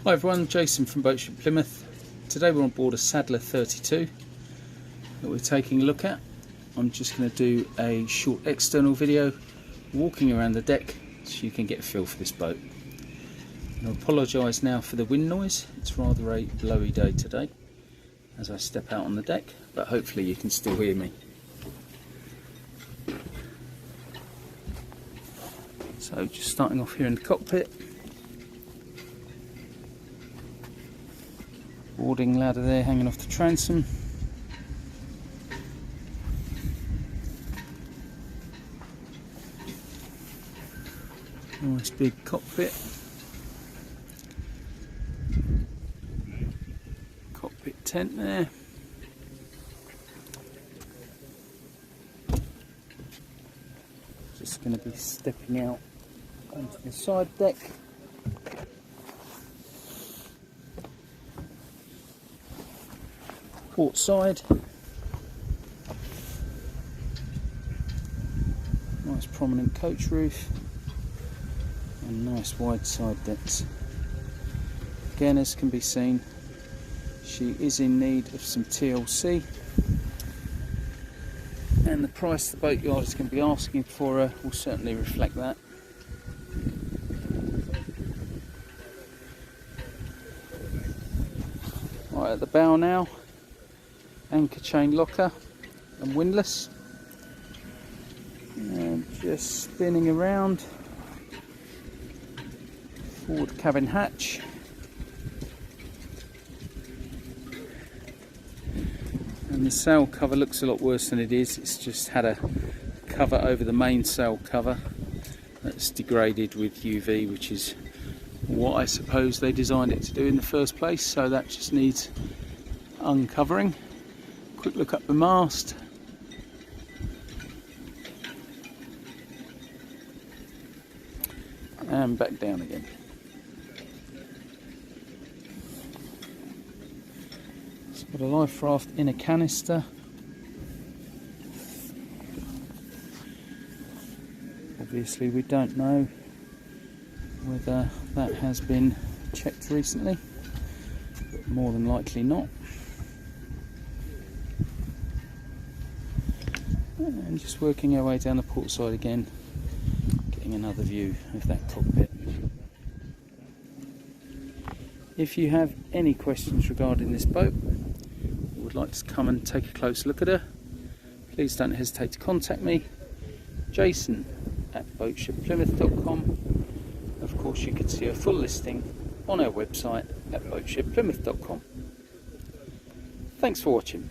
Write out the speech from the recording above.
Hi everyone, Jason from Boatshed Plymouth. Today we're on board a Sadler 32 that we're taking a look at. I'm just going to do a short external video walking around the deck so you can get a feel for this boat. I apologise now for the wind noise. It's rather a blowy day today as I step out on the deck, but hopefully you can still hear me. So just starting off here in the cockpit. Boarding ladder there hanging off the transom. Nice big cockpit. Cockpit tent there. Just going to be stepping out onto the side deck. Port side. Nice prominent coach roof and nice wide side decks. Again, as can be seen, she is in need of some TLC, and the price the boatyard is going to be asking for her will certainly reflect that. Right at the bow now, anchor chain locker and windlass, and just spinning around, forward cabin hatch, and the sail cover looks a lot worse than it is. It's just had a cover over the main sail cover that's degraded with UV, which is what I suppose they designed it to do in the first place, so that just needs uncovering. Quick look up the mast. And back down again. It's got a life raft in a canister. Obviously we don't know whether that has been checked recently, but more than likely not. And just working our way down the port side again, getting another view of that cockpit. If you have any questions regarding this boat, or would like to come and take a close look at her, please don't hesitate to contact me, jason@boatshedplymouth.com. Of course, you can see a full listing on our website at boatshedplymouth.com. Thanks for watching.